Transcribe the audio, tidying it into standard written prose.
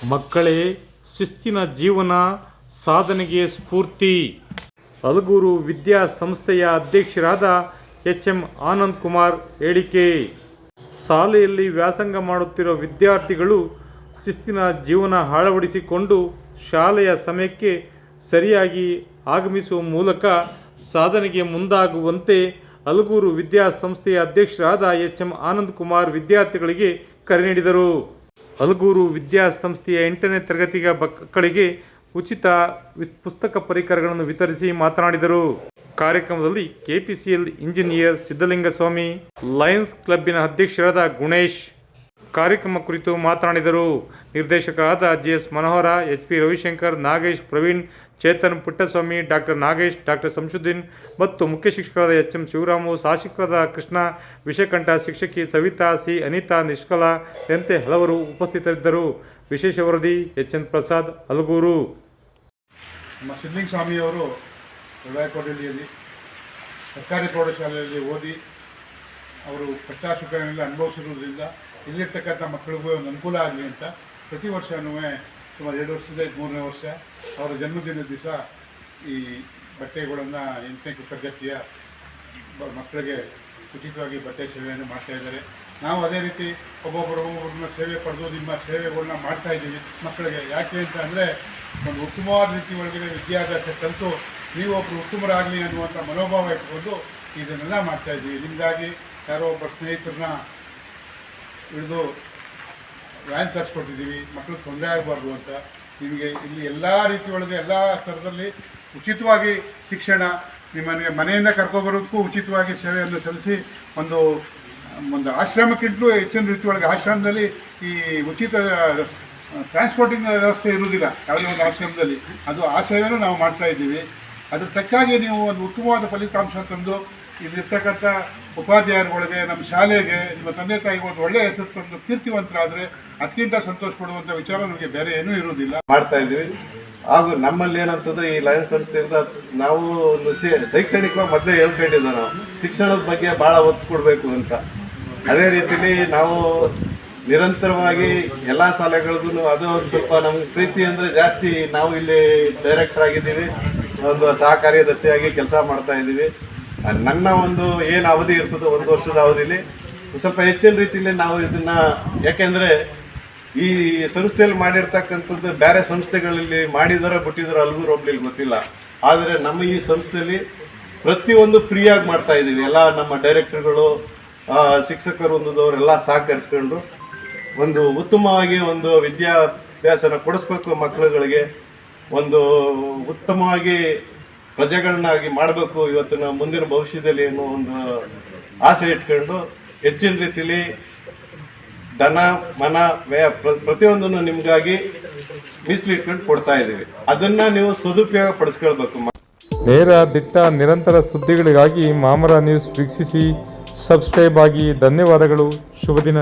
ಮಕ್ಕಳೇ, ಶಿಸ್ತಿನ ಜೀವನ ಸಾಧನೆಗೆ ಸ್ಫೂರ್ತಿ. ಅಲಗೂರು ವಿದ್ಯಾಸಂಸ್ಥೆಯ ಅಧ್ಯಕ್ಷರಾದ ಎಚ್.ಎಂ. ಆನಂದ್ ಕುಮಾರ್ ಹೇಳಿಕೆ. ಶಾಲೆಯಲ್ಲಿ ವ್ಯಾಸಂಗ ಮಾಡುತ್ತಿರುವ ವಿದ್ಯಾರ್ಥಿಗಳು ಶಿಸ್ತಿನ ಜೀವನ ಅಳವಡಿಸಿಕೊಂಡು ಶಾಲೆಯ ಸಮಯಕ್ಕೆ ಸರಿಯಾಗಿ ಆಗಮಿಸುವ ಮೂಲಕ ಸಾಧನೆಗೆ ಮುಂದಾಗುವಂತೆ ಅಲಗೂರು ವಿದ್ಯಾಸಂಸ್ಥೆಯ ಅಧ್ಯಕ್ಷರಾದ ಎಚ್.ಎಂ. ಆನಂದ್ ಕುಮಾರ್ ವಿದ್ಯಾರ್ಥಿಗಳಿಗೆ ಕರೆ ನೀಡಿದರು. ಅಲಗೂರು ವಿದ್ಯಾಸಂಸ್ಥೆಯ 8ನೇ ತರಗತಿಯ ಮಕ್ಕಳಿಗೆ ಉಚಿತ ಪುಸ್ತಕ ಪರಿಕರಗಳನ್ನು ವಿತರಿಸಿ ಮಾತನಾಡಿದರು. ಕಾರ್ಯಕ್ರಮದಲ್ಲಿ ಕೆಪಿಸಿಎಲ್ ಇಂಜಿನಿಯರ್ ಸಿದ್ದಲಿಂಗಸ್ವಾಮಿ, ಲಯನ್ಸ್ ಕ್ಲಬ್ಬಿನ ಅಧ್ಯಕ್ಷರಾದ ಗುಣೇಶ್ ಕಾರ್ಯಕ್ರಮ ಕುರಿತು ಮಾತನಾಡಿದರು. ನಿರ್ದೇಶಕರಾದ G S. Manohara, H P. Ravishankar, Nagesh, Praveen, Chetan, Puttaswamy, doctor Nagesh, doctor Shamsuddin ಮತ್ತು ಮುಖ್ಯ ಶಿಕ್ಷಕರಾದ ಎಚ್.ಎಂ. ಶಿವರಾಮು, ಸಹಶಿಕ್ಷಕರಾದ ಕೃಷ್ಣ, ವಿಷಯಕಂಠ ಶಿಕ್ಷಕಿ ಸವಿತಾ, ಸಿ. ಅನಿತಾ, ನಿಷ್ಕಲಾ ಸೇರಿದಂತೆ ಹಲವರು ಉಪಸ್ಥಿತರಿದ್ದರು. ವಿಶೇಷ ವರದಿ ಎಚ್.ಎನ್. ಪ್ರಸಾದ್, ಅಲಗೂರು. ನಮ್ಮ ಸಿದ್ದಲಿಂಗಸ್ವಾಮಿಯವರು ದೊಡ್ಡಕೋಟೆಯಲ್ಲಿ ಸರ್ಕಾರಿ ಪ್ರೌಢಶಾಲೆಯಲ್ಲಿ ಓದಿ ಅವರು ಕಷ್ಟಸುಖಗಳನ್ನೆಲ್ಲ ಅನುಭವಿಸಿರುವುದರಿಂದ ಇಲ್ಲಿರ್ತಕ್ಕಂಥ ಮಕ್ಕಳಿಗೂ ಒಂದು ಅನುಕೂಲ ಆಗಲಿ ಅಂತ ಪ್ರತಿ ವರ್ಷವೂ ಸುಮಾರು 2 ವರ್ಷದ 3ನೇ ವರ್ಷ ಅವರ ಜನ್ಮದಿನದ ದಿವಸ ಈ ಬಟ್ಟೆಗಳನ್ನು 8ನೇ ತರಗತಿಯ ಮಕ್ಕಳಿಗೆ ಉಚಿತವಾಗಿ ಬಟ್ಟೆ ಸೇವೆಯನ್ನು ಮಾಡ್ತಾಯಿದ್ದಾರೆ. ನಾವು ಅದೇ ರೀತಿ ಒಬ್ಬೊಬ್ಬರನ್ನ ಸೇವೆ ಪಡೆದು ನಿಮ್ಮ ಸೇವೆಗಳನ್ನ ಮಾಡ್ತಾಯಿದ್ದೀವಿ ಮಕ್ಕಳಿಗೆ. ಯಾಕೆ ಅಂತ ಅಂದರೆ ಒಂದು ಉತ್ತಮವಾದ ರೀತಿ ಒಳಗಡೆ ವಿದ್ಯಾಭ್ಯಾಸ ಕಲಿತು ನೀವು ಒಬ್ಬರು ಉತ್ತಮರಾಗಲಿ ಅನ್ನುವಂಥ ಮನೋಭಾವ ಇಟ್ಕೊಂಡು ಇದನ್ನೆಲ್ಲ ಮಾಡ್ತಾಯಿದ್ದೀವಿ. ನಿಮಗಾಗಿ ಯಾರೋ ಒಬ್ಬ ಸ್ನೇಹಿತರನ್ನ ಹಿಡಿದು ವ್ಯಾನ್ ತರಿಸ್ಕೊಟ್ಟಿದ್ದೀವಿ, ಮಕ್ಕಳಿಗೆ ತೊಂದರೆ ಆಗಬಾರ್ದು ಅಂತ. ನಿಮಗೆ ಇಲ್ಲಿ ಎಲ್ಲ ರೀತಿ ಒಳಗೆ ಎಲ್ಲ ಥರದಲ್ಲಿ ಉಚಿತವಾಗಿ ಶಿಕ್ಷಣ, ನಿಮ್ಮನೆ ಮನೆಯಿಂದ ಕರ್ಕೊಬರೋದಕ್ಕೂ ಉಚಿತವಾಗಿ ಸೇವೆಯನ್ನು ಸಲ್ಲಿಸಿ ಒಂದು ಆಶ್ರಮಕ್ಕಿಂತಲೂ ಹೆಚ್ಚಿನ ರೀತಿ ಒಳಗೆ ಆಶ್ರಮದಲ್ಲಿ ಈ ಉಚಿತ ಟ್ರಾನ್ಸ್ಪೋರ್ಟಿಂಗ್ ವ್ಯವಸ್ಥೆ ಇರುವುದಿಲ್ಲ ಯಾವುದೇ ಒಂದು ಆಶ್ರಮದಲ್ಲಿ. ಆ ಸೇವೆನೂ ನಾವು ಮಾಡ್ತಾಯಿದ್ದೀವಿ. ಅದ್ರ ತಕ್ಕಾಗಿ ನೀವು ಒಂದು ಉತ್ತಮವಾದ ಫಲಿತಾಂಶ ತಂದು ಇಲ್ಲಿರ್ತಕ್ಕಂಥ ಉಪಾಧ್ಯಾಯರುಗಳಿಗೆ, ನಮ್ಮ ಶಾಲೆಗೆ, ನಿಮ್ಮ ತಂದೆ ತಾಯಿಗೆ ಒಂದು ಒಳ್ಳೆಯ ಹೆಸರು ತಂದು ಕೀರ್ತಿವಂತರಾದರೆ ಅದಕ್ಕಿಂತ ಸಂತೋಷ ಪಡುವಂಥ ವಿಚಾರ ನಮಗೆ ಬೇರೆ ಏನೂ ಇರುವುದಿಲ್ಲ. ಮಾಡ್ತಾ ಇದ್ದೀವಿ. ಹಾಗೂ ನಮ್ಮಲ್ಲಿ ಏನಂತಂದ್ರೆ ಈ ಲಯನ್ಸ್ ಸಂಸ್ಥೆಯಿಂದ ನಾವು ಒಂದು ಶೈಕ್ಷಣಿಕವಾಗಿ ಮೊದಲೇ ಹೇಳ್ಕೊಂಡಿದ್ದೆ, ನಾವು ಶಿಕ್ಷಣದ ಬಗ್ಗೆ ಭಾಳ ಒತ್ತು ಕೊಡಬೇಕು ಅಂತ. ಅದೇ ರೀತಿಯಲ್ಲಿ ನಾವು ನಿರಂತರವಾಗಿ ಎಲ್ಲ ಶಾಲೆಗಳಿಗೂ ಅದು ಒಂದು ಸ್ವಲ್ಪ ನಮ್ಗೆ ಪ್ರೀತಿ ಅಂದರೆ ಜಾಸ್ತಿ. ನಾವು ಇಲ್ಲಿ ಡೈರೆಕ್ಟರ್ ಆಗಿದ್ದೀವಿ, ಒಂದು ಸಹ ಕಾರ್ಯದರ್ಶಿಯಾಗಿ ಕೆಲಸ ಮಾಡ್ತಾ ಇದ್ದೀವಿ. ನನ್ನ ಒಂದು ಏನು ಅವಧಿ ಇರ್ತದೋ 1 ವರ್ಷದ ಅವಧಿಲಿ ಸ್ವಲ್ಪ ಹೆಚ್ಚಿನ ರೀತಿಯಲ್ಲಿ ನಾವು ಇದನ್ನು, ಯಾಕೆಂದರೆ ಈ ಸಂಸ್ಥೆಯಲ್ಲಿ ಮಾಡಿರ್ತಕ್ಕಂಥದ್ದು ಬೇರೆ ಸಂಸ್ಥೆಗಳಲ್ಲಿ ಮಾಡಿದಾರೋ ಬಿಟ್ಟಿದಾರೋ ಅಲಗೂರು ಹೋಬಳಿಲಿ ಗೊತ್ತಿಲ್ಲ. ಆದರೆ ನಮ್ಮ ಈ ಸಂಸ್ಥೆಯಲ್ಲಿ ಪ್ರತಿಯೊಂದು ಫ್ರೀಯಾಗಿ ಮಾಡ್ತಾ ಇದ್ದೀವಿ. ಎಲ್ಲ ನಮ್ಮ ಡೈರೆಕ್ಟರ್ಗಳು, ಶಿಕ್ಷಕರು ಒಂದವರೆಲ್ಲ ಸಹಕರಿಸ್ಕೊಂಡು ಒಂದು ಉತ್ತಮವಾಗಿ ಒಂದು ವಿದ್ಯಾಭ್ಯಾಸನ ಕೊಡಿಸ್ಬೇಕು ಮಕ್ಕಳುಗಳಿಗೆ, ಒಂದು ಉತ್ತಮವಾಗಿ ಪ್ರಜೆಗಳನ್ನಾಗಿ ಮಾಡಬೇಕು ಇವತ್ತಿನ ಮುಂದಿನ ಭವಿಷ್ಯದಲ್ಲಿ ಅನ್ನೋ ಒಂದು ಆಸೆ ಇಟ್ಕೊಂಡು ಹೆಚ್ಚಿನ ರೀತಿಯಲ್ಲಿ ಧನ ಮನ ವ್ಯಯ ಪ್ರತಿಯೊಂದನ್ನು ನಿಮಗಾಗಿ ಮೀಸಲಿಟ್ಕೊಂಡು ಕೊಡ್ತಾ ಇದ್ದೀವಿ. ಅದನ್ನು ನೀವು ಸದುಪಯೋಗ ಪಡಿಸ್ಕೊಳ್ಬೇಕು. ನೇರ ದಿಟ್ಟ ನಿರಂತರ ಸುದ್ದಿಗಳಿಗಾಗಿ ಮಾಮರ ನ್ಯೂಸ್ ವೀಕ್ಷಿಸಿ, ಸಬ್ಸ್ಕ್ರೈಬ್ ಆಗಿ. ಧನ್ಯವಾದಗಳು. ಶುಭ ದಿನ.